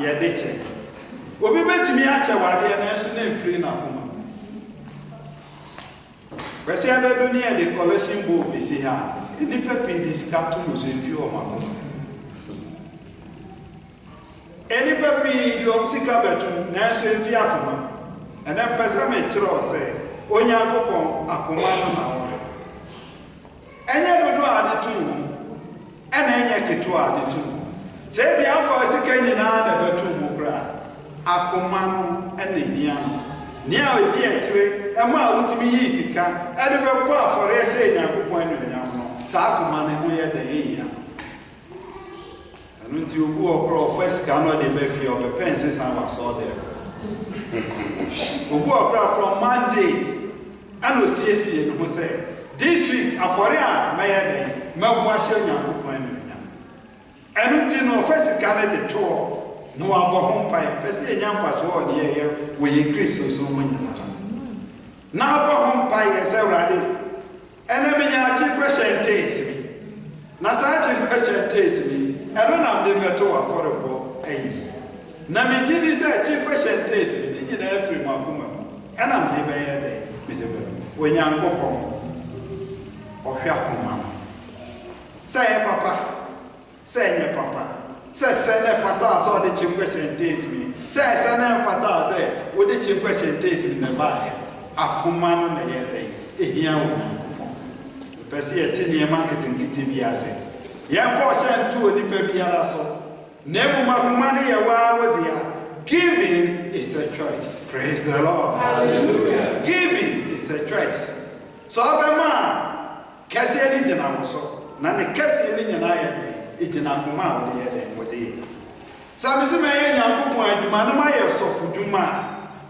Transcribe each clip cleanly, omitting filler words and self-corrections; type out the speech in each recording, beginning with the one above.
ye de che obi betimi ache wade na nso na free na akoma bese ya be dunia de collection book bi si ha ni pepe discount no so enfi o makoma eni pepe di o sika betum na nso enfi akoma ena pesa me kiro se onya akopon akoma no na wo enye dodo ade tu ena enye keto ade tu se bi afọ sika nyina na betu bukra akoma no ena nia ni a odi akire ema a wutimi yi sika ade bebo afọre ehye nya akopon enu nya no sa akoma ne ho ye de yia anu nti obu okro first ka no de be fi o be pense san wa so there obu okro from Monday ano siesie no ho say this week afọre a meye de mabu ahye nya akopon enu nya anu nti no first ka ne de to no abọ pai pese nya mfa so de ye we ye Kristo so mo nya na abọ pai ese urade ene me nya chi question taste mi na sa chi question taste mi eno na me beto afọrọbọ ayi na me gidi se chi question taste mi ni na afri mo akoma ena me be ye de me je be we nya nkopọ ohwe akoma say papa say nye papa say ne fata so de chi question taste mi say ne fata say wo de chi question taste mi na ba ye akoma no na ye de ehia wo pese ye tini marketing kiti biase ye for shen to ni pe biara so nemu makuma ne ye wa wodia giving is a choice. Praise the Lord. Hallelujah. Giving is a choice. So abema kase ni jina wo so na ne kase ni nyina ye de jina kuma wo de ye de wo de sabe se me ye nyankopon aduma na ma ye sofu duma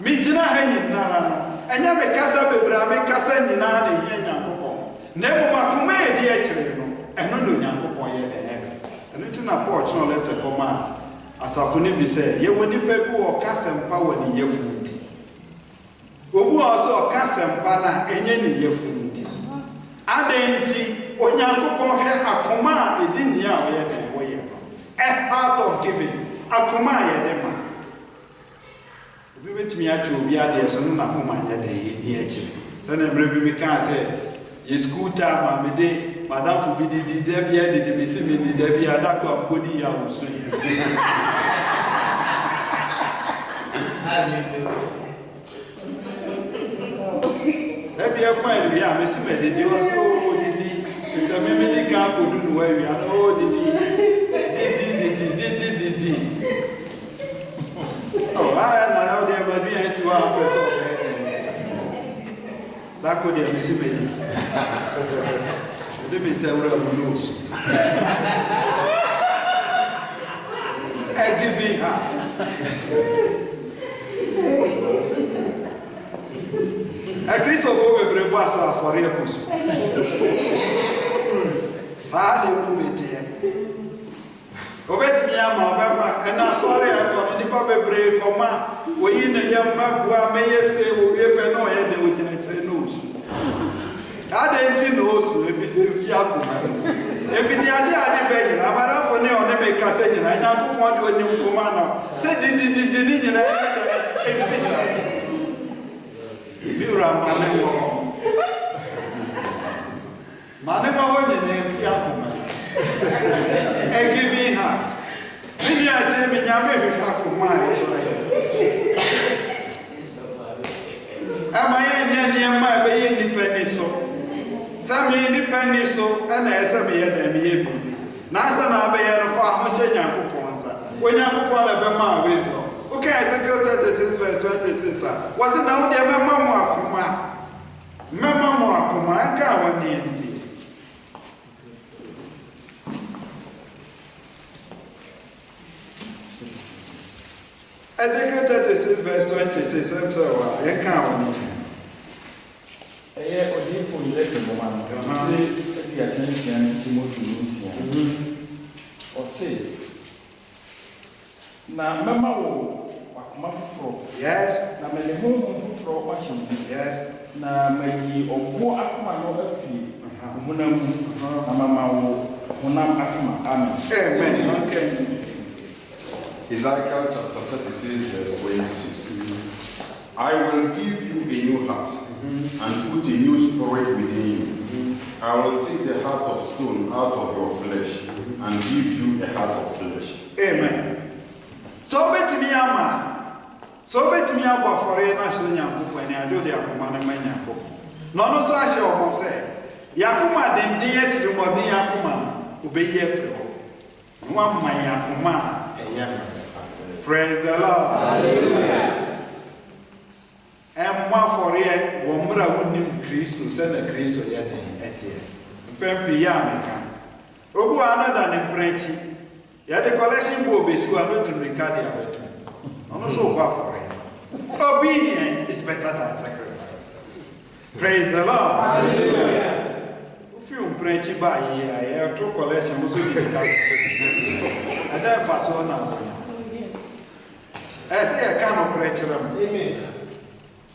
mi jina ha nyina ra no enya me kasa bebra me kasa nyina de ye nyankopon nemu makuma ye de akire no eno no nyankopon ye de he eno ti na Paul no letter koma asafo ni bi se ye woni pe bi wo kasempa woni yefundi obu oso kasempa na enye ni yefundi adenti onyankopon hwe akoma edini a wo ye de wo ye a heart of giving akoma ye de ma obi betimi a che obi ade so no akoma nya de ye ni akire se na mre bi mi kan se ye school time ma me de madam fu bi di de bia de me se me di de bia da ko podi ya wo so ye ebia fine we am me se me de wo so didi if the me di kan ko du no wa wi ana o didi oh na na o de ba bi an si wa person da ko de me se me de me say we are knows a giving heart a Christopher we bring boss for your push sa de ku bete obet mi ama baba na sorry I go ni pa bebre koma we yin ya mabua me yese wo we pe no ye de wo gina tire no su adenti no su efise fi akoma efiti ase ade be nyina abara fo ne one me ka se nyina nya akopon de oni nkoma na se di ni nyina efisa biura mane mo nyina fi akoma e give me heart ni ate me nya me fi akoma ama ye ni ma be ye ni peni so Sami ni penny so and as a me and me na asa na be ye no fa mo che nyankopon sa wo nyankopon na be ma we so okay Ezekiel 36:26 was it now the mema mo akoma aka woni enti Ezekiel 36:26 I'm sorry ye ka woni odi for the moment. Say ya sense Timothy Lucia. O say na mama wo akoma foforo. Yes. Na me le mo foforo kwa shim. Yes. Na me obo akoma no afi. Honam na mama wo honam akoma. Amen. Amen. Okay. Ezekiel chapter 36, verse 26. I will give you a new heart and put a new spirit within you. I will take the heart of stone out of your flesh and give you a heart of flesh. Amen. So bet me ama. So bet me abo for e na so nyankopon ni ado de akoma na manyankopon. No no so ahye obo se yakoma denden yetiri modin yakoma obeyi afre ho. No man yakoma eya. Praise the Lord. Hallelujah. And more for ye, Wombra wouldn't Christo, send a Christo yet at ye. Pempi Yamaka. Obu another than Prechi. Yet the collection will be so not to regard the other. Also, what for ye? Obedience is better than sacrifice. Praise the Lord. Hallelujah. If you Prechi by ye, I have two collection also discovered. And then fast one now. I say I cannot preach them. Amen.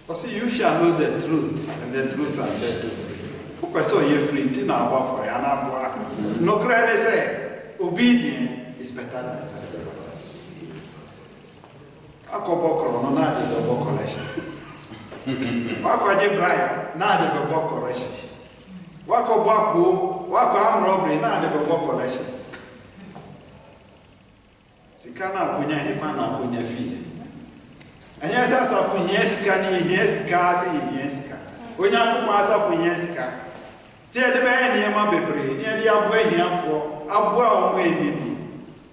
Because you shall know the truth, and the truth shall set you free. Who person you free? Tina about for you. No credit say obedience is better than sacrifice. I go back on na the double collection. Wa ko je bribe na the double collection. Wa ko bapo, wa ko am robbery na the double collection. Sikana akunya hifa na akunya fie. Anya sasa fu yeska ni yeska si yeska. Onya ko asa fu yeska. Ti e de be ni ma bebre, ni e de abo ehiafo, abo a omo enibi.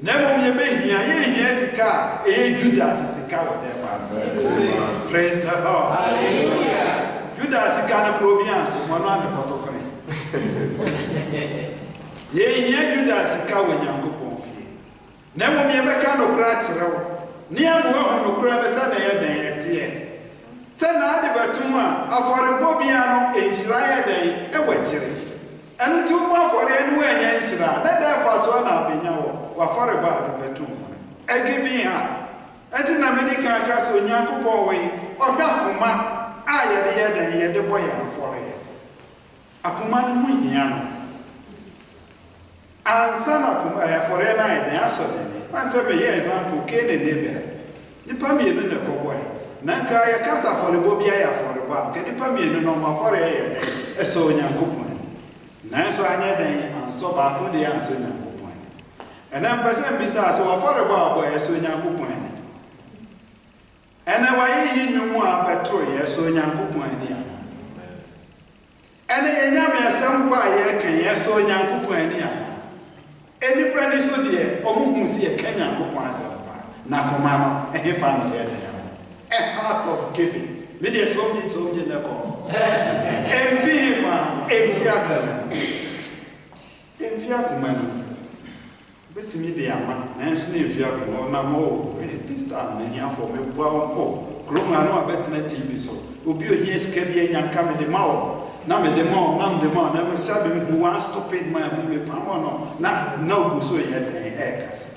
Na mom ye be hia, ye yeska, e Judas sika wo dem ba. Praise the Lord. Hallelujah. Judas sika na probian so mo na protocol. Ye hia Judas sika wo Nyankopon fie. Na mom ye be ka no kra kire wo. Ni amu no kra na sa na ye den ye tie. Se na ade batum a aforebo bia no enhyira ye den e wachire. Enu tu mo afore enu anya enhyira. Na da fa so na abenya wo. Wa aforebo ade batum. E give ha. Enti na medika aka so Nyankopon we. Ohwa koma a ye den ye de boye afore ye. Akoma no mu hia no. Ansa na koma afore na ye den aso den. Answer me example, Kene Nebe. Nipa mi enu na koboy. Na ka ya kasa forebo bia ya forebo. Ke nipa mi enu no ma fore ye eso Nyankopon. Na so anya den anso ba ko de anso Nyankopon. Ena person bi sa so forebo abo eso Nyankopon. Ena wa yi nwumu abeto ye eso Nyankopon ni ana. Ena enya me asem ba ye kan ye eso Nyankopon ni ana. Any penny so dear, or who see a Kenyan coupon as a Nakomano, and he found a heart of giving. Media soldiers in the call. And Fifa, a Fiacuman. But me, the Amma, and Snee Fiacuman, no more. This time, many are for me, well, Gromano, better TV, so. Ubio here, Scabian, and come in the mouth. Nam de mo never said who wants to pay my power no na no go so yet the ekas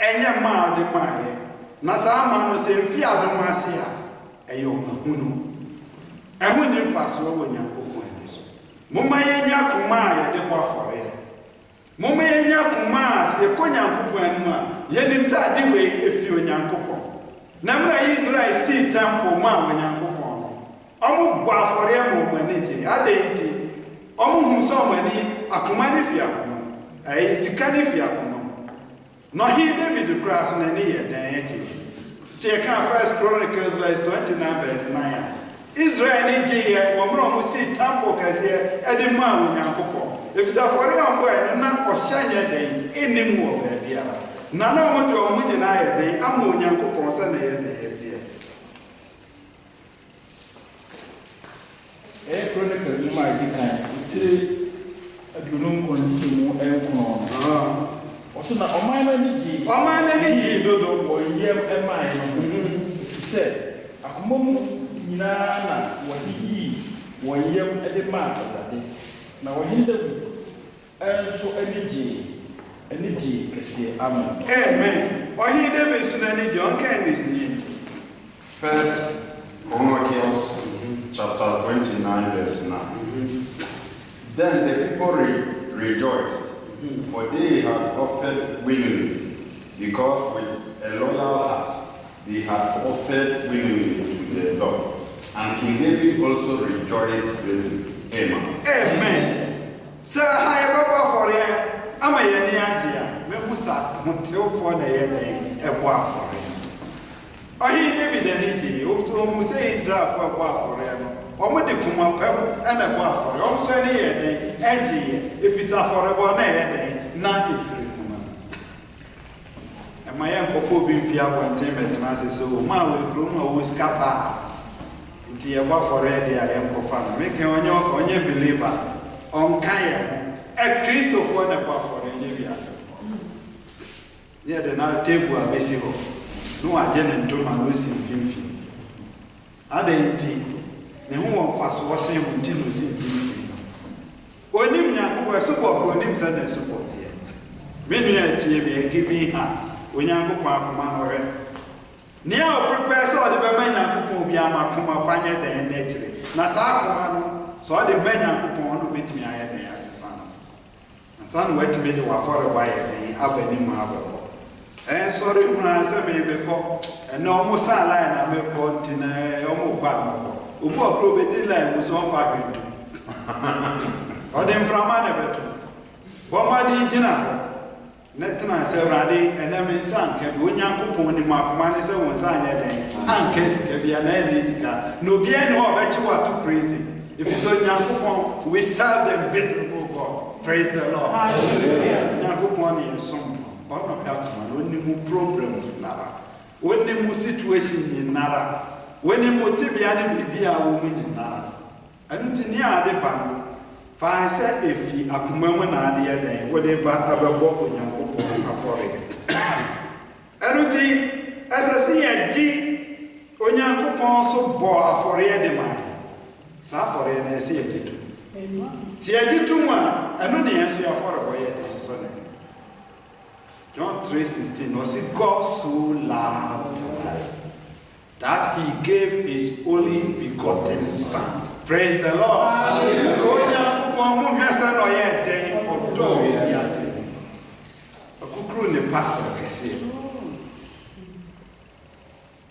enya ma de ma na sa ma no se mfi adom ase a eyo mahunu ehun ni faso wo Nyankopon ani so moma yenya kuma ya de kwa fore moma yenya kuma se ko Nyankopon ani ma yenim sa de we efi Onyankopon na mra Israel si temple ma Onyankopon omu bo afore mo manage adenti omu hu so mani akoma ne fi akoma sika ne fi akoma no he David cross na ne ye dan yake tie kan First Chronicles verse 29 verse 9 Israel ne je ye wo mro mo si temple kase ede ma Onyankopon efisa afore ambo en na ohanya den enim wo ba biara na mo de omu nyina ye den ama Onyankopon sa na ye den ye tie Chronicle you might be kind. It's a Dunum continue and on. Also, not on my energy, Dodo, or yem and mine. He said, a common Nana, what he, one yem at the mark of that day. Now, hinder and so energy, Cassia, amen. Amen. Why he never seen any John Candy's need. First, Chronicles chapter 29, verse 9. Then the people rejoiced, for they had offered willingly, because with a loyal heart, they had offered willingly to their Lord. And King David also rejoiced greatly. Amen. Amen. So, hi, Baba, for you. I'm a Yania. Memusa, Monteo for the Yene, a war for him. Oh, he David energy, who say Israel for a war for him. Or what the Kuma and a war for him. Also, any edgy, if it's a for a one day, not if free Kuma. And my uncle for being fear one time at Massey, so my will groom always capa. Nti ye wa for ready I am confirm make onye believer on kaya e Christo for na wa for ready bi asefo ye de na table abesi ho no agene ntoma no simfimfi adenti ne ho won fa so wose ho nti no simfimfi onim nyakobo so bo onim sa na support ye me no ya tie be giving heart onyakobo akoma no re Nia prepare so the bemanya kupon bi amakoma kwanye den nekire na saa akoma no so the bemanya kupon no betimi aye den asesa no na saa no wetimi de wafore wa ye den abani mu abebo sorry muna se me be ko na omo saa line na me ko ntina omo kwa mo obu okro be de line mu so fa bintu o de mframa na beto bo ma di gina Netna severadi enemy san ke onyankopon ni makoma ne se won san ye den anke sika bia na elisika no bia ne obechi to praise if so onyankopon we serve the invisible God. Praise the Lord. Hallelujah. Onyankopon ni som ono dakoma no ni mu problem ni nara woni mu situation ni nara woni mu tibia ne bibia wo mu ni nara anu ti ni ade ba no fa se efi akoma mu na ade ye den wo de ba abebo onyankopon afore eruti asasi yaji onyankopon so bo afore de mai sa afore na ese yajitu si yajitu mu a anu ne yeso afore bo ye de so na John 3:16 was it God so loved the world that he gave his only begotten son. Praise the Lord. Hallelujah. Onyankopon mu hwesa no ye den odo yase Akukru ne pastor kese.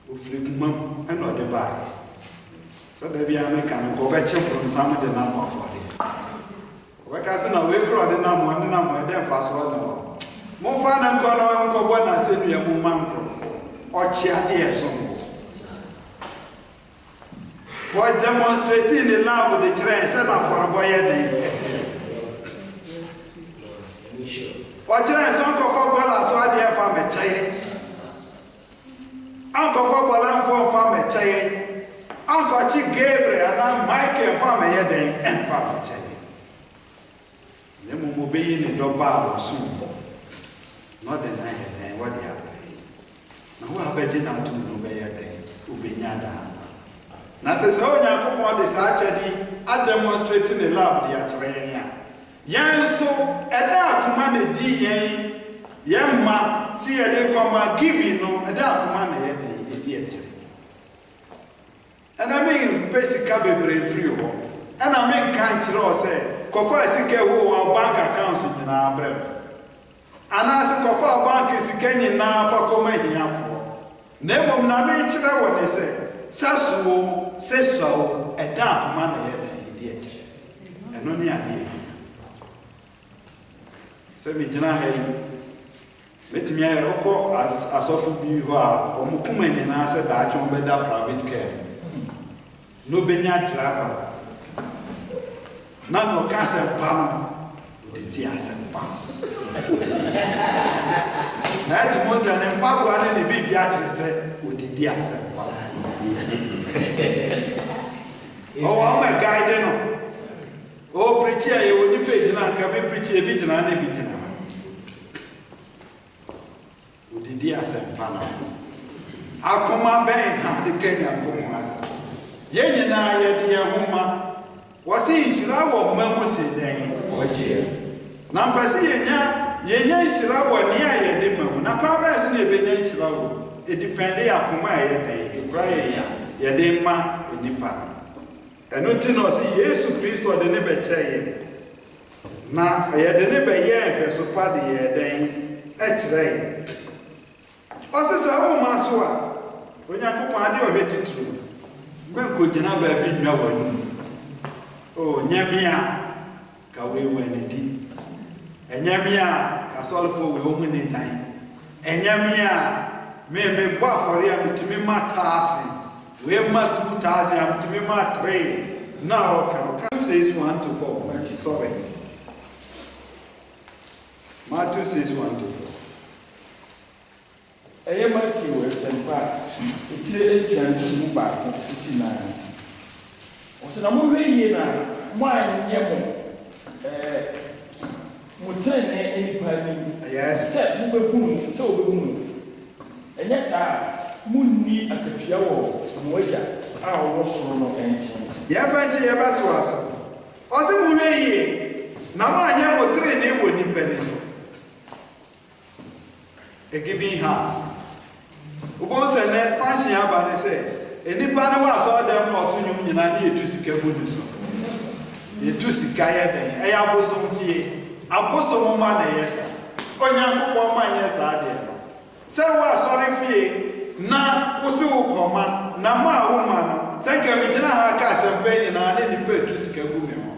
Ofrikumam and no de buy. So there be a mechanic go back from some of the number for it. Wakasi na we grow the number then fast one. Mo fa na nko na nko bo na se nua mu mankro. Ochi ade esongo. What demonstrating the love of the children say na for boy den. Wajira so nko fo bola so ade fa mechaye. Anko fo bola fo fa mechaye. Anko chi Gabriel na Michael fa me ye den en fa mechaye. Ne mo be yi ne do ba wo so. Not the night and what they are playing. Now, who have been out to know by a day, who be yada. Now, says, oh, Yankopon is actually demonstrating the love they are trying. Yan so, a dark command a D. Yamma, see a day come giving no a dark command a D. And I mean, basically, brain free. And I mean, can't you say, Kofa Sike who our bank accounts in our bread. Anase kofa bank sikanyi na fa koma hiafo nemom na me kire woni se sasuo sesuo eda akoma na ye dan edi eche eno ni ade se mi gina hay metimi ayi roko asofu bi ho a omukuma ni na se da achon be da private care no benya driver na no ka se pa no odi asempa na Timothy and Pagua and the baby actually said, "Who did the answer?" Oh, I'm a guy, then. Oh, preacher, you would pay dinner, can be preacher, a bit and a bit. Who did the answer? I'll come up and have the Kenyan woman. Yen and I, dear woman, was he? Should I want Mamma say, then, or dear? Nampasi yenya ishirawo ni ayede mamu na kwa ba se na ebenya ishirawo e depend akoma ayede e bra ya yede ma onipa eno ti no se Yesu Kristo de ne be cheye na yede ne be ye so pa de yede e kire Ɔsesa wo ma so a Onyankopɔn ade ɔhwɛ titiri mbenko gyina baabi nnwa wanu o nyamia ka we wanidi enyamia ka solfo we ohu ni dan enyamia me bɔ afɔre a mitimi ma taase we ma 2000 a mitimi ma 3 now ka says 1 to 4 sorry Matthew says 1 to 4 Eye Matthew esempa etire esiantu ba ko sina Osina mo hweye na mo anye mo trene enipa ni yes se mo behunu se obehunu enye sa munni akatua wo mo agya a wo soro no enche ye fancy ye beto aso ose mo hweye na mo anye mo trene wo nipa ni so a giving heart ubonse ne fancy aba ne se enipa ne wa so dem na otunum nyina ne yetu sika budu so yetu sika ya den eya bosom fie abosom ma na yesa onyankopon ma nyesa ade no se wa sorry fie na wosi wo koma na ma wo ma no se nka me gina ha ka sempe nyina ne nipa yetu sika bu me ho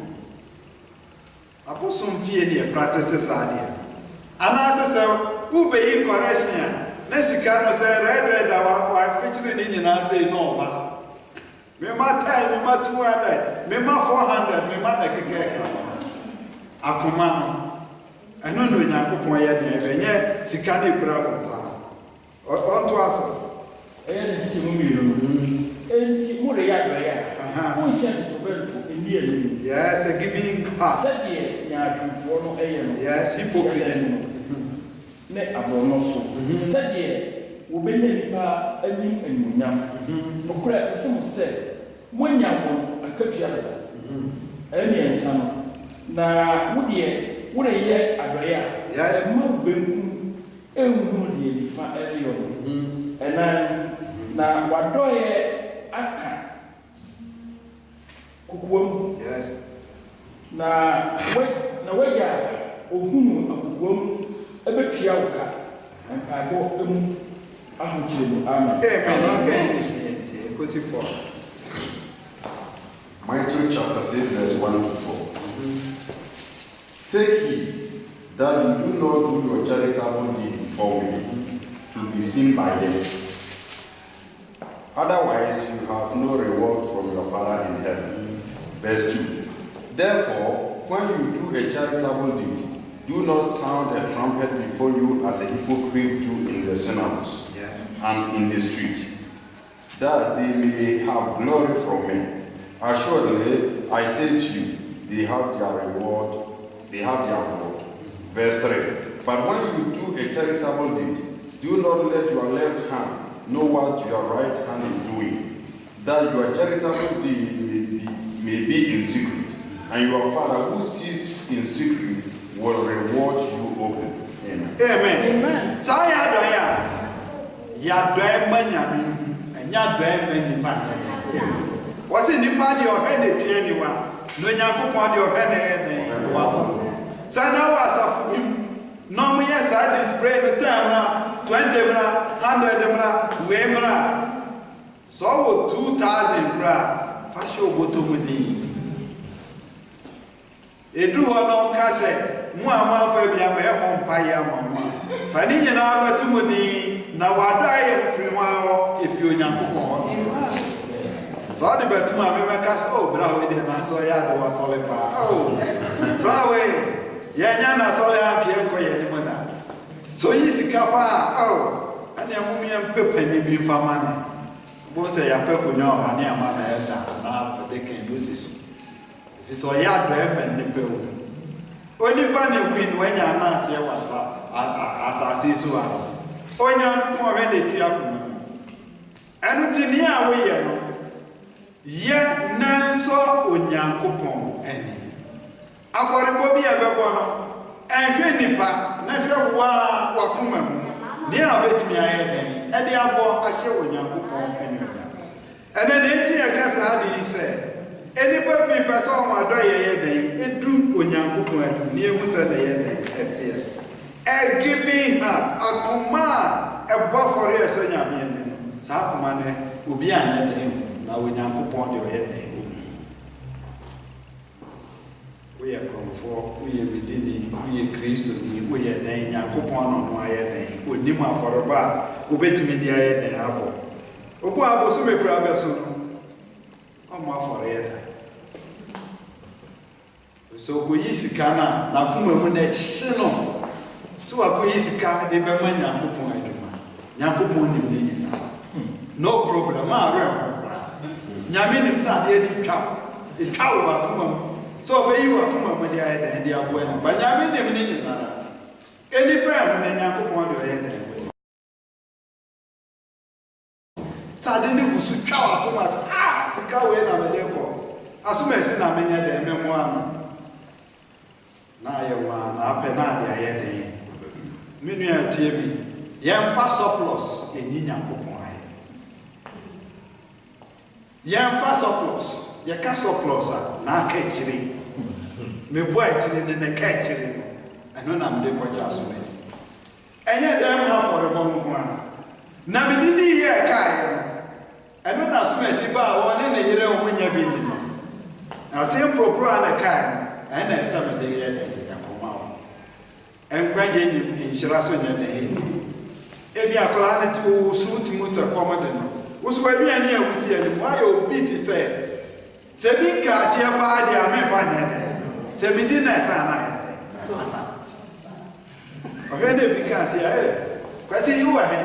abosom fie ne practice sa ade ana se ube yi correction na sika no se red wa feature ni nyina say no ba me ma 10 me ma 200 me ma 400 me ma na keke akoma no eno no Nyankopon ye na ebenye sika na ekura bonsa on to aso eye ne titi mu miro enti mu re ya do ya mo nsia to bento eni eni yes a giving heart said ye nya atufo no eye no yes hypocrite ne abono so said ye wo be nipa anim enunyam no kura ese mo se mo nyambo akatua da eni ensa no na wo de wo re ye adoya yes mo benku ehunu de nifa eyo ena na wadoye aka kukuwam yes na wagya ohunu akukuwam ebetua woka mpago emu ahokyere mu amen amen okay kosi for Matthew chapter 6 verse 1 to 4. Take heed that you do not do your charitable deed before me to be seen by them. Otherwise, you have no reward from your Father in heaven. Verse 2. Therefore, when you do a charitable deed, do not sound a trumpet before you as a hypocrite do in the synagogues and in the street, that they may have glory from men. Assuredly, I say to you, they have their reward. Verse 3. But when you do a charitable deed, do not let your left hand know what your right hand is doing, that your charitable deed may be in secret, and your Father who sees in secret will reward you openly. Amen. Amen. Sa ya do manyami enya do manipa ya. Wasi nipa di ohwe ne tue ni wa no Nyankopon di ohwe ne wa. Sana wa asafo no mo yes I display the time 20 bra 100 bra we bra so 2000 bra fashion botomudi edu hono kase mu amafa bia me ho mpaye amama fani nyina abatumudi na wada ye firi ho efi Onyankopon so ade batuma me kase oh bra we de na so ya de wa sole pa oh bra we ya nya na sole ake enko ye ni moda so yi sika pa oh ani amumi em pepa ni bi fama ne bo se ya pepo nya o ani amana ya da na de ken do sisu so ya do em ni pe o oni pa ne win wanya na ase wasa asase so a onya ko we de tua ko enu ti ni a we ye no ye nanso Onyankopon eni afọrịbọ bi ebebo no ehwe nipa na hwe wa kuma mu ne abetimi aye den e de abo ahye Onyankopon enyoda ene ne ti e kasa ade ise enipa bi pesa o ma do ye den edu Onyankopon adu ne emu se na ye den etie a giving heart akoma ɛbɔ for yɛ so nyame ne no saa akoma ne obi anya den na onyankopɔn de ɔyɛ den woyɛ krɔmfoɔ woyɛ bidini woyɛ kristoni woyɛ den nyankopɔn no no ayɛ den onim afɔreba a wobɛtumi de ayɛ den abɔ obu abɔ so mekura bɛ so no ɔmo afɔre yɛ da so okoyi sika na n'akoma mu na ɛkye no so wakoyi sika de bɛma nyankopɔn adwuma nyankopɔn nim ne nyinaa no problem a rɛ nyame nim sɛ adeɛ de twa wo akoma mu so ɔbɛyi wo akoma mu de ayɛ dan de aboa no ba nyame nim ne nyinaa enipa a mu ne nyankopɔn de ɔyɛ dan sɛ ade ne busu twa wo akoma sɛ sika wei na mede kɔ asoma esi na menya dan mɛmoa no na ayɛ wa na apɛ na ade ayɛ dan me nua tie bi yɛmfa surplus ɛnyi nyankopɔn ayɛ yɛmfa surplus yɛka surplus a na aka akyire mebɔ akyire ne ne ka akyire no ɛno na mede kɔkyɛ asoma esi ɛnyɛ dan mu afɔrebɔ nko a na mede di yɛ kaeɛ no ɛno na asoma esi ba a wɔne ne yere wɔn nya bi ne no na se mpropro a ne kae no ɛna ɛsɛ mede yɛ dan ɛkɔma wo ɛnkwagye nim nhyira so nyɛ ne ebi akɔla ne te wo so ti mu sɛ kɔm de no wo so aduane a wosi anim ayɛ obi ti sɛ bi ka aseɛ paa de amefa nyɛ dɛ sɛ bi di na ɛsa na yɛ dɛ asa ɔhwɛ de bi ka aseɛ kwasi yi wɔ he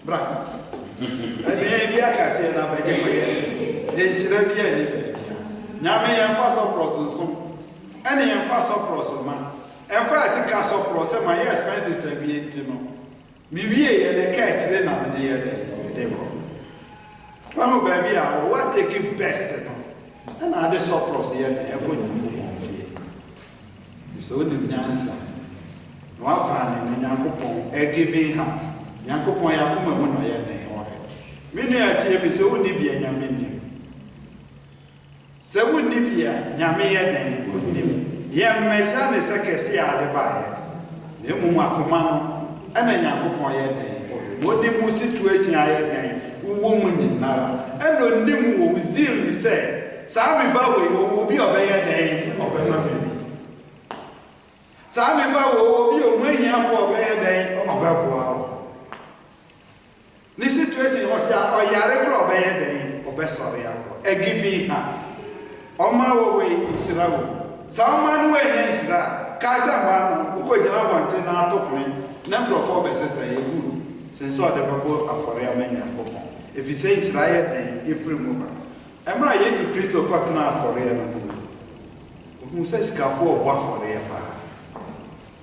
bra ɛdeɛ bi aka aseɛ na bɛgye kɔ yɛ nhyira bi ani baabi nyame yɛmfa sɔprɔs nso ɛne yɛmfa sɔprɔs ma ɛmfa asika sɔprɔs sɛ ma yɛ expenses abi nti no miwie yɛ de ka akyire na mede yɛ dɛ mede kɔ wahu baabi a wɔwɔ take best no ɛna ade surplus yɛ na ɛkɔ nyankopɔn fie so wonim nyansa na wapane ne nyankopɔn a giving heart nyankopɔn yɛ akoma mu na ɔyɛ den ɔhɛ me nua atie bi sɛ wonni bia nyame nim sɛ wonni bia nyame yɛ den ɔnim yɛmmɛhyɛ ne sɛ kɛse a ade baeɛ na mmom akoma no ɛna nyankopɔn yɛ den wɔde mu situation ayɛ den wowɔ mu nyinara ɛna onim wɔ zeal sɛ saa me ba wei wɔ obi ɔbɛyɛ den ɔbɛma me saa me ba wɔ obi ɔmo ahiafo ɔbɛyɛ den ɔbɛboa wo ne situation ɔyare kora ɔbɛyɛ den ɔbɛsɔre akɔ a giving heart ɔma wɔ wei nhyira wo saa ɔma no wei ne nhyira kaa sɛ mmaa no wokɔgyina bɔnten na ato kone na nkurɔfoɔ bɛsesa yɛ gu sen sɛ ɔde bɛbɔ afɔre ama nyankopɔn ɛfiri sɛ nhyira yɛ den ɛfiri mu ba ɛmmerɛ a yesu kristo kɔtena afɔreɛ no mu ohun sɛ sikafoɔ ɔbɔ afɔreɛ paa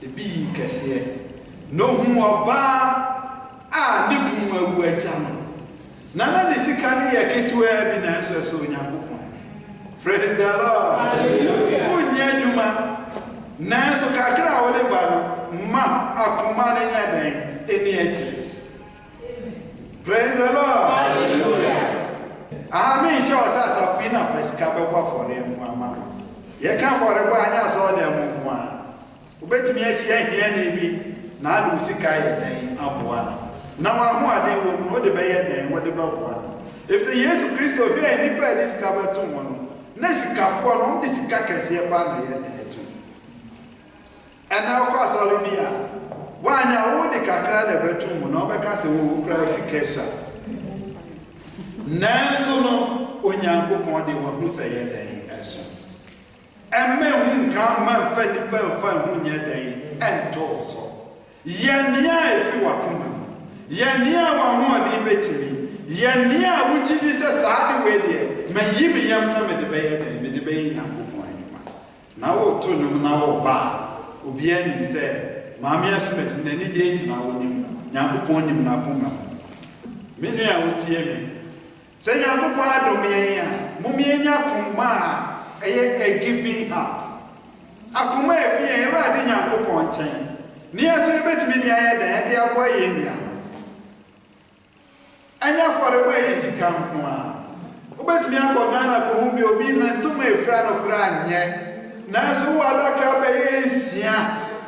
ebi yi kɛseɛ na ohun ɔbaa a ne kunu awu agya no na ne sika no yɛ ketewa bi na nso ɛsɛ onyankopɔn praise the lord hallelujah wonyɛ adwuma nanso kakra a wɔde ba no ma akoma no nyɛ den ɛni akyi praise the lord hallelujah me nhyɛ ɔ sɛ asafo na fa sika bɛbɔ afɔre nko ama no yɛka afɔre bɔ anyɛ asɛ ɔda mu nko a wobɛtumi ahyia hiani bi na ade wo sika yɛ den aboa no na wahoɔden wɔ mu no wode bɛyɛ den wode bɛboa no ɛfiri yesu kristo hwɛ nnipa a ɛde sika bɛto mu no na sikafoɔ no wode sika kɛseɛ paa na yɛ den ato ɛna wokɔ asɔre bi a woanya wode kakra na bɛto mu na wobɛka sɛ wo kora sika sua nanso no onyankopɔn de wahu sɛ yɛ den ɛso ɛmɛ hu nka ma mfa nipa mfa hu nyɛ den ɛntɔ so yɛnea ɛfi wakoma yɛnea wahoɔden bɛtumi yɛnea a wogye di sɛ saa de wei deɛ mayi me yam sɛ mede bɛyɛ den mede bɛyɛ nyankopɔn anima na woto nom na woba a obiara nim sɛ maame asomasi n'ani gye nyinaa wɔnim nyankopɔn nim n'akoma me nua a wotie me sɛ nyankopɔn adom yɛn a mommyɛnya akoma a ɛyɛ a giving heart akoma a ɛfi yɛn ɛwurade nyankopɔn nkyɛn ne yɛ so yɛbɛtumi de ayɛ dɛn ɛde aboa yɛn nua ɛnyɛ afɔrebɔ a ɛyɛ sika nko a wobɛtumi akɔ Ghana kɔhu bi obi na ntoma ɛfira no koraa nyɛ nanso wo adaka bɛyɛ 6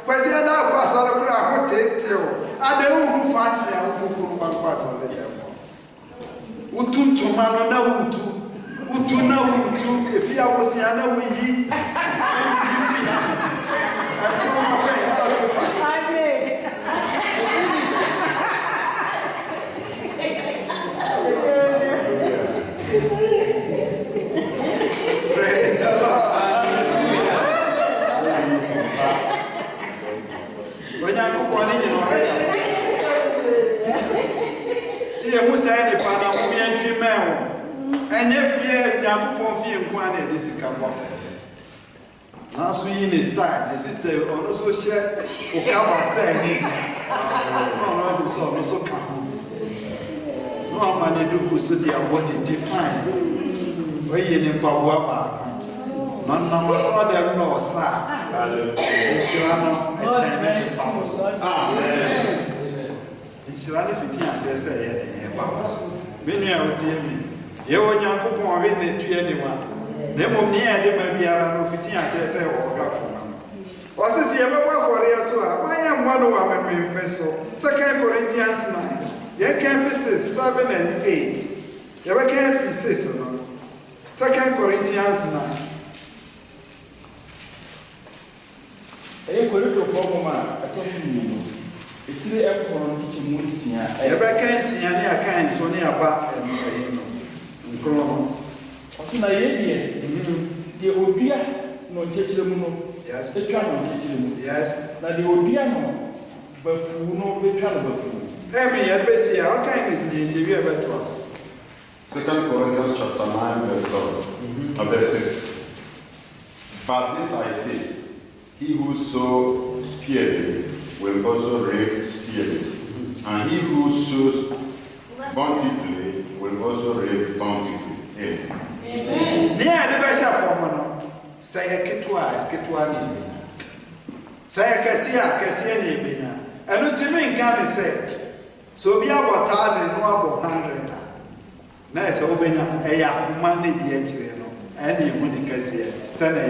kwasi ada akɔ asɔre koraa ho tetew ade who fancy a who fan part of the utu ntoma na utu na utu efi awosia na wuyi Praise the Lord. When I go on in your head, see a Musa in the Panama and Kimel, and if yes, Yakupo and Kwane, this is come off. Now, so in his time, the sister also share Okaba stay. No, so come. No man, do so they are what they define. Where you in Pawaba. None of us all them know, sir. Shirano, Shirani 15 says, many are telling me. You were young coupon written to anyone. They will near them may be around 15 says, was this ever for Yasua? I am one of my vessel. 2 Corinthians 9. You can fix 7 and 8. You can fix 2 Corinthians 9. E koreto forma atosumu etire ekoro ndikimu nsia ebe kan nsia ne akan so ne aba nkro osina ye die odua no ntekire mu no etwa no ntekire mu na die odua no bafu no betwa no bafu me ye be see how kind is the interview about what 2 Corinthians chapter 9 verse 6. But this I say, he who sows sparingly will also reap sparingly, and he who sows bountifully will also reap bountifully. Amen. Near the best form, say a kitwa name. Say a cassia name. And what you mean can be said? So be about 1,000, no about 100. Nice open a money, dear children, and you wouldn't cassia, send a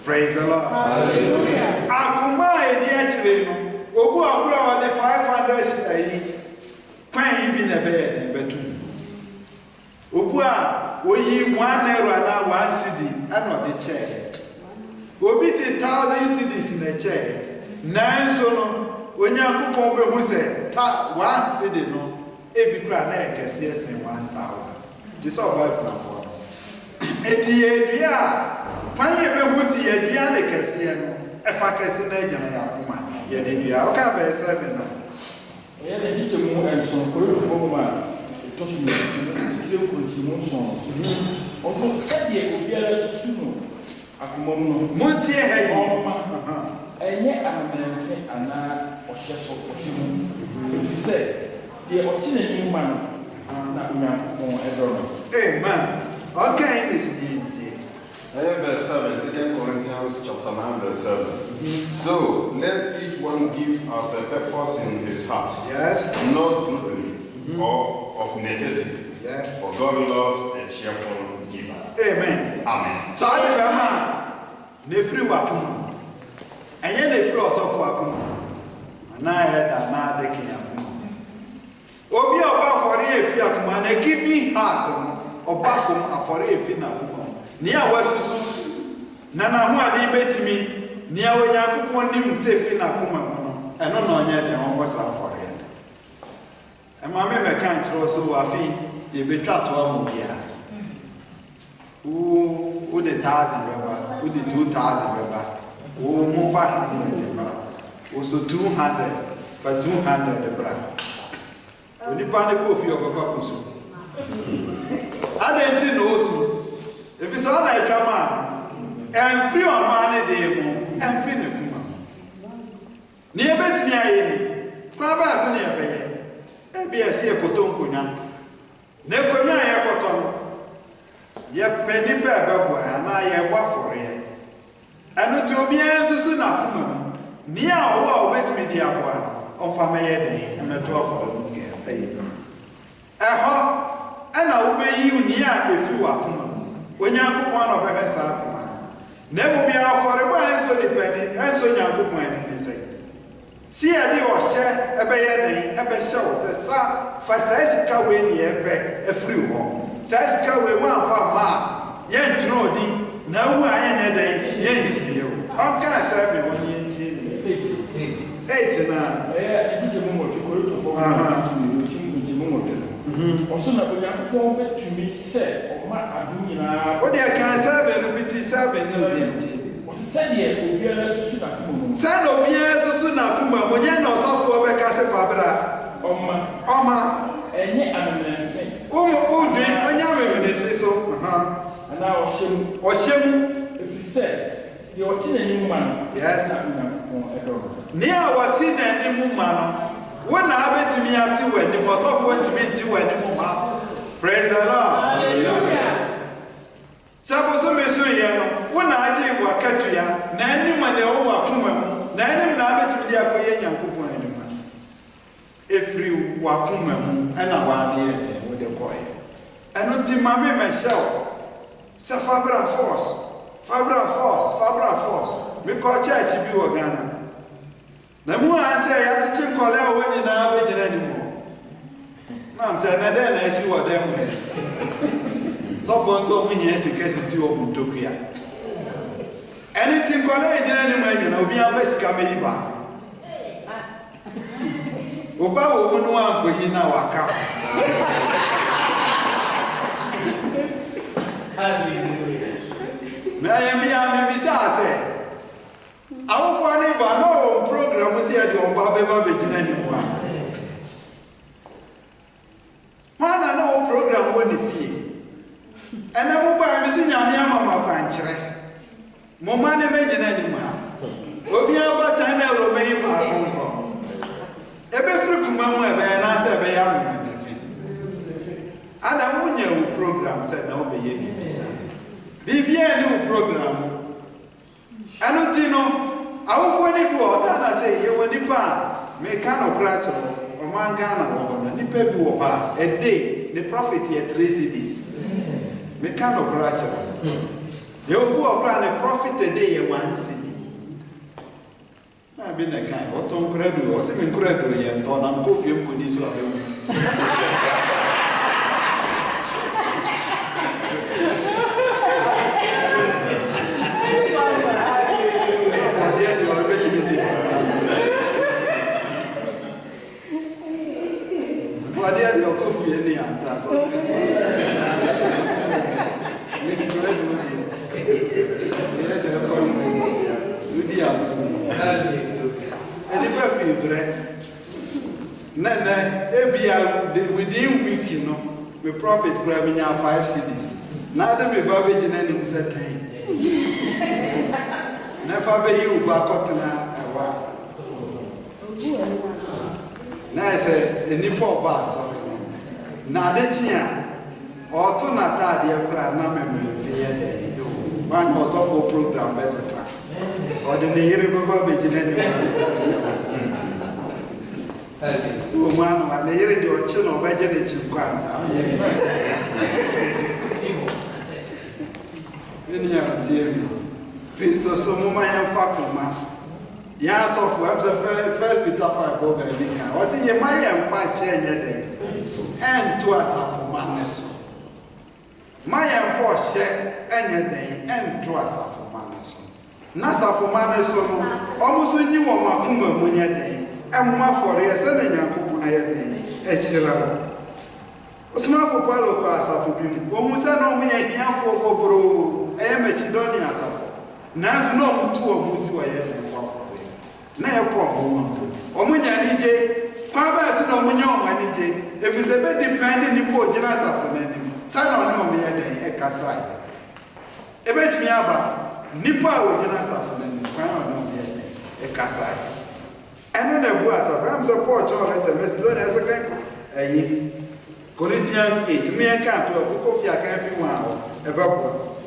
praise the Lord. Hallelujah. Akuma dear children, Obu Abura on the 500 pan in a bed, betu. Obua, we 1 naira now 1 cedi, and not the chair. Obi 1,000 cedis in the chair. 9 sono, when you coupon who said, 1 cedi no, every grand can see us in 1,000. This all about now. Etia. When you ever see a Diana Cassian, a Facassin agent, yet in the Alcava 7. I had a teacher more and some corridor forma, it was me, also said ye would be a soon. Akumono, Monte, and yet I'm a man, and I was just so if you say, the obtaining man, not young, Amen. Okay, Miss D. Verse 7, 2 Corinthians chapter 9, verse 7. So let each one give us a purpose in his heart. Yes. Not glibly or of necessity. Yes. For God loves a cheerful giver. Amen. Amen. So I remember Nefri Wakum. And yet they frost off Wakum. And I had another king. Obi Oba for a fiakum and a give me heart or bakum for a final. Nia wasusu na na ho ade betimi nia wanyakopon nim sefi na koma no eno na onye de ho wasa afore e ma me be kan tro so afi e betwa to amobia o de 1,000 beba o de 2,000 beba o mo 500 de bra o so 200 for 200 de bra oni pa ne kofi obaba kusu adenti no osu. If it's all like a man, and free on money, they move, and finish. Near bet me, I Quabas near Bay, and be a sea cotton cunyan. Never know a cotton. Yet penny pepper, and I am what for it. And to be as soon as come near or bet me the aqua of a May day, and a 12 pay. A hop, and I will be you near if you are come. When you are one of a never be out for a while, so depending, and so you are going to say. See a day or share a bay, a bay show, sa, for Sassica way near a free walk. Sassica way one for ma, yen to know thee, now I am a day, yes, you. How can I serve you 1 year? 8 now. I did a moment to go to for also, not to me, said, or my Aduna. What I can serve and pity 7 What said here, San Obia Susuna Kuma, when you know software Casa Fabra. Oma, and yet I'm a thing. Oh, drink when you so. And now, or shame, if you said, you're a woman. Yes, near what in any woman. When I bet to me at 2 and the most of one to me 2 and the woman. Praise the Lord. Hallelujah. Suppose when I did what Katuya, Nanny Money over Kumam, Nanny Nabbit to the Akoyan Kupuan. If you Wakumam and a 1 year with the boy. And until Mammy myself, Fabra force, because church be Ghana. The more I say, I have to think all that when you now be anymore. Ma'am said, and then I see what them way. So for so many years, the case is you open to clear. Anything called anymore, you know, be a face coming back. Oba woman one go in our car. May I be say. Our funny but no program was here to Baba Virgin anymore. One and no program won't fee. And I will buy Missing Yamama Panchre. Momani Virgin anymore. Obia Fatana Romain Marco. Every Kumama and I said, and I won't know program said no baby. Be a new program. I don't know. I will find it more than I say, you will depart. Make kind of crash or man Ghana or the baby over a day. The prophet here 3 cities. Make kind of crash. You will go around a prophet a day in 1 city. I've been a kind of Tom Credo or some incredible and told I'm coffee and goodies of him. Within week, you know, we profit grabbing 5 cities. Now that we have a genetic certain. Never be you back up to now. Now I say, a nipple bass. Now that's here. Or to not that, dear crowd, no memory, fear. One was off for program better. Or the neighbor be genetic. Woman, I hear your children by Jenny Quanta. Christos, so Mumma and Fakuma. Yes, of webs of 1 Peter 5 over a week. Was in your Maya and 5 share your day. And 2 hours for madness. Maya and 4 share any day and 2 hours for madness. Nasa for madness, almost when you want Makuma Munya day. And more for a Sunday, Yakup, I had a shiller. Small for Palo Casa for people. Almost I know me a year for Bro. I am a Chidonia Safo. Nas no two of Musu I am for it. Nay, a problem. Omunya DJ, Papa is no Munya, DJ. If it's a bit dependent in Port Janasa for me, son or no me a Casai. A bet me about Nipa with Janasa for me, found no me a Casai. I know the boys of I'm support all at the Macedonia as a gang. Corinthians 8, me a can't do a coffee, I can't be one. A bubble.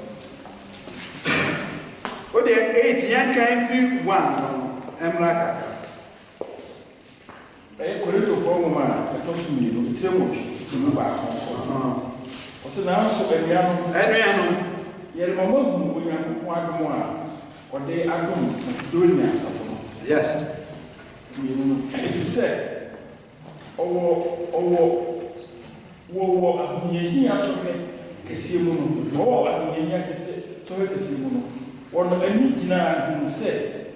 Oh, there 8 young can't feel one. I'm like a Corinto form a costume, it's a much to move back. What's an answer? Adriano, yet, Mamma, who will have one more, or they are doing answer. Yes. If you say, ahunyehi asɔre kɛseɛ mu no ahunyehi akɛseɛ sɔre kɛseɛ mu no wɔn ani gyina ahunu sɛ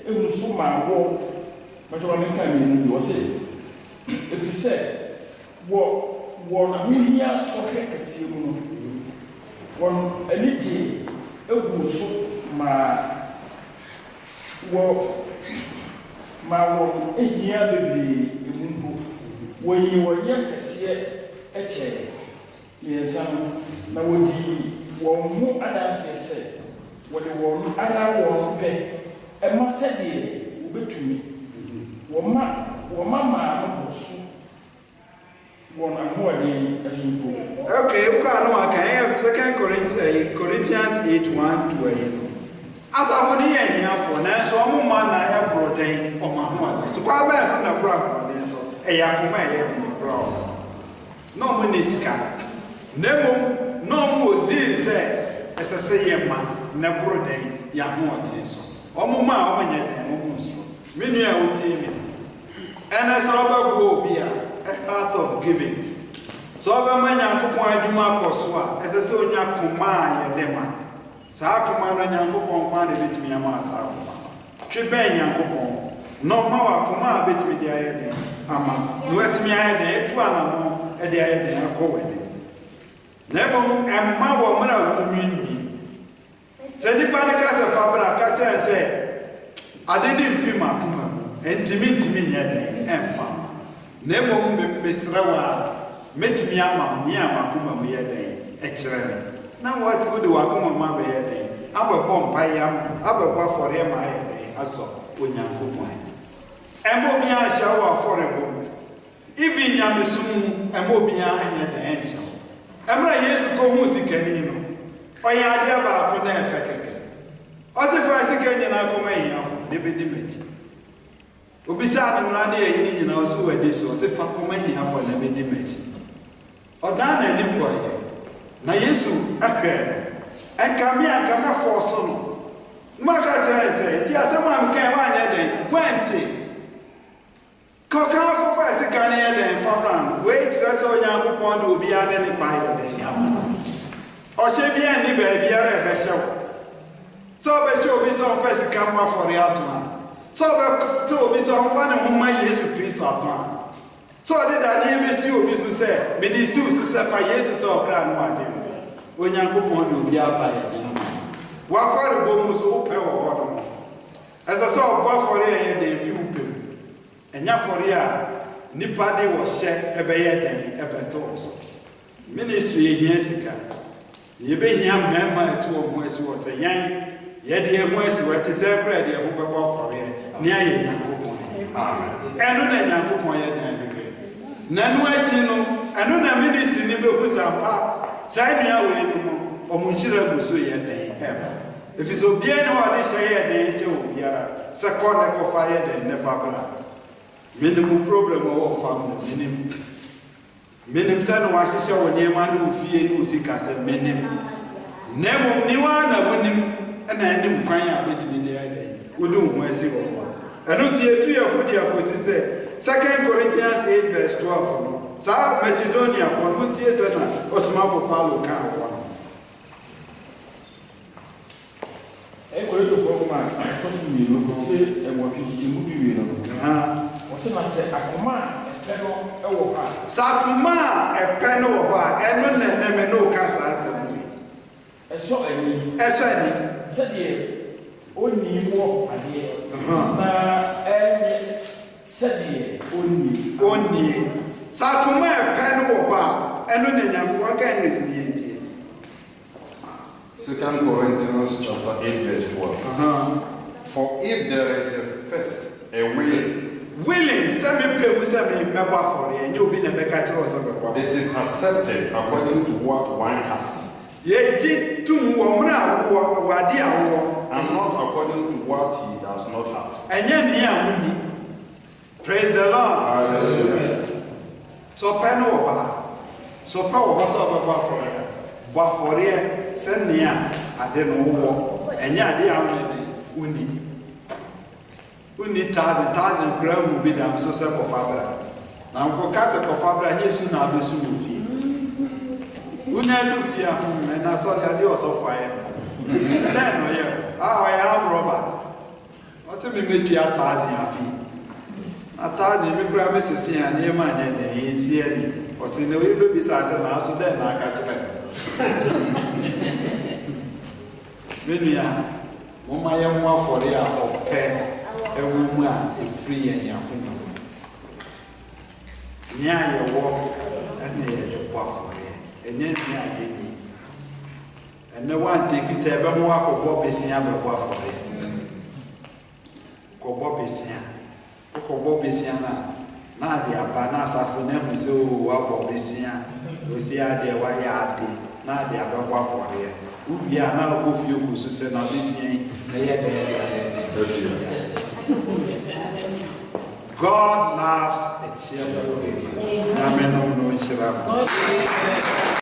ehunu so maa wɔ mɛtɔrɔ ne nka mmienu bi wɔsɛ efi sɛ wɔn ahunyehi asɔre kɛseɛ mu no wɔn ani gye egu so maa wɔn ehia bebree emu mpo wɔyi wɔyɛ kɛseɛ ɛkyɛ yɛnsa no na wɔdi wɔn ho adanseɛ sɛ wɔde wɔn ara wɔn pɛ ɛma sɛdeɛ wɔbɛtumi wɔma maa no bɔ so wɔn ahoɔden ɛso mpo. Okay, wokɔ ano aka ɛyɛ 2 Corinthians 8:1-8. Asafo no yɛ ahiafoɔ nanso ɔmo ma na ɛborɔ den ɔmo ahoɔden so kwa bɛyɛ so na borɔ ahoɔden so ɛyɛ akoma ɛyɛ bi borɔ na ɔmo ne sika na mmom na ɔmo ozii sɛ ɛsɛ sɛ yɛ ma na borɔ den yɛ ahoɔden so ɔmo ma a ɔmo nyɛ den ɔmo nso me nua a wotie me ɛnɛ sɛ ɔbɛboa obi a heart of giving sɛ ɔbɛma Nyankopɔn adwuma akɔ so a ɛsɛ sɛ onya koma a yɛde ma saa akoma no Nyankopɔn kwa na betumi ama saa akoma twe bɛn Nyankopɔn na ɔma wɔ akoma a betumi de ayɛ den ama na watumi ayɛ den etu anamo ɛde ayɛ den akɔ w'anim na mmom ɛmma wɔ mmerɛ a wɔnwiinwi sɛ nipa no ka sɛ fa bra ka kyerɛ sɛ ade ne mfi ma akoma mu ntimi nyɛ den ɛmfa na mmom mesrɛ wɔ a metumi ama ne a makoma mu yɛ den ɛkyerɛ me na wode wakoma ma bɛyɛ den abɛbɔ mpayam abɛbɔ afɔre ma ayɛ den asɔ Onyankopɔn ani ɛma obiara ahyɛ wɔ afɔrebɔ ibi nyamesom mu ɛma obiara anyɛ den ɛnhyɛ ɛmmerɛ Yesu kɔhu sikani no ɔyɛ adeɛ baako na ɛfɛ kɛkɛ ɔte fa sika nyinaa kɔma ahiafo ne bɛdi m'akyi obisaa ne mmara ne yɛyi ne nyinaa ɔso wadi so ɔse fa kɔma ahiafo na bɛdi m'akyi ɔdan n'ani kɔeɛ na Yesu ahwɛ ɛnkame ankame fɔɔ so no mmaka kyerɛ sɛ nti asɛm a mekan woanyɛ den woante kɔka kɔfa sika ne yɛ den fa bra no wei kyerɛ sɛ Onyankopɔn de obiara de ne pa yɛ den ama ɔhyɛ biara nni baabiara ɛbɛhyɛ wo sɛ ɔbɛhyɛ obi sɛ ɔmfa sika mu afɔre ato a sɛ ɔbɛsɛ obi sɛ ɔmfa ne ho ma Yesu Kristo ato a sɛ ɔde dadeɛ bɛsi obi so sɛ mede siw so sɛ fa Yesu sɛ ɔkra no ade no Onyankopɔn de obiara pa yɛ den ama w'afɔrebɔ mu so wopɛ wɔ hɔ no ɛsɛ sɛ ɔbɔ afɔre a ɛyɛ den fi wo pɛ mu ɛnyɛ afɔre a nipa de wɔhyɛ ɛbɛyɛ den ɛbɛtɔɔ so ministry yɛhia sika yɛbɛhia mmarima ɛto wɔ ho asi wɔ sɛ yɛn yɛde ɛho asi wɔ ɛte sɛ kora yɛde ɛho bɛbɔ afɔre ne ayɛ Nyankopɔn ɛno na Nyankopɔn yɛ den ahwehwɛ na ɛno akyi no ɛno na ministry ne bɛhu sampa saa nnua wei no no ɔmo nhyira gu so yɛ den ɛba ɛfiri sɛ obiara ne wɔde hyɛ yɛ den hyɛ wɔ biara sɛ kɔ ne kɔfa yɛ den ne fa bra menim problem ɔwɔ fam no menim sɛ ne wahyehyɛ wɔ nneɛma ne wo fie ne wo sika sɛ menim na mmom ne waa na wonim ɛna anim kwan a bɛtumi de ayɛ den wode wo ho asi wɔ hɔ ɛno nti yɛtu yɛfo de akɔsi sɛ 2 Corinthians 8:12 no saa Macedoniafoɔ no tie sɛ na ɔsomafo Paulo kaa wɔ no Korintofoɔ ma atɔ so mmienu tie ɛwɔ twitwimu bi wie no ɔsɛ na sɛ akoma a ɛpɛ no ɛwɔ hɔ a sɛ akoma a ɛpɛ no wɔ hɔ a ɛno na ɛnɛmɛ ne woka saa asɛm yi ɛsɔ ani sɛdeɛ ɔnni wɔ adeɛ na ɛnyɛ sɛdeɛ ɔnni sɛ akoma a ɛpɛ no wɔ hɔ a ɛno na Nyankopɔn ka English ne yɛntie 2 Corinthians chapter 8:12. For if there is a willing, sɛ mepɛ mu sɛ mebɔ afɔre ɛnyɛ obi na bɛka kyerɛ wɔ sɛ bɛbɔ it is accepted according to what one has. Yɛgye tum wɔ mmerɛ a wɔ ade a wɔ And not according to what he does not have. ɛnyɛ ne a wonni. Praise the Lord. Hallelujah. So pɛ no wɔ hɔ a so pɛ wɔ hɔ sɛ ɔbɛbɔ afɔre a bɔ afɔreɛ sɛnea ade no wowɔ ɛnyɛ ade a wonni. Who need thousand gram will be damn so self of Fabra. Now, go cast a Fabra, yes, soon I'll be soon with you. Who never do fear, and I saw the idea of fire. Then, I am Robert. What's a minute to 1,000 feet? 1,000 me grab Mrs. and your man, and he's here. What's in the way besides the house, so then I catch it. Meanwhile, one my young one for the hour pair, a woman is free and young. Near your walk and near your buff for it, and then near me. And no one take it ever more of Bobby Siam or buff for it. Go Bobby Siam, go Bobby Siana. Now the Abanasa for them so what Bobby Siam, Lucia de Wayati, now the Abba for it. We are now go for you to say now this year. God loves a cheerful giver. Amen.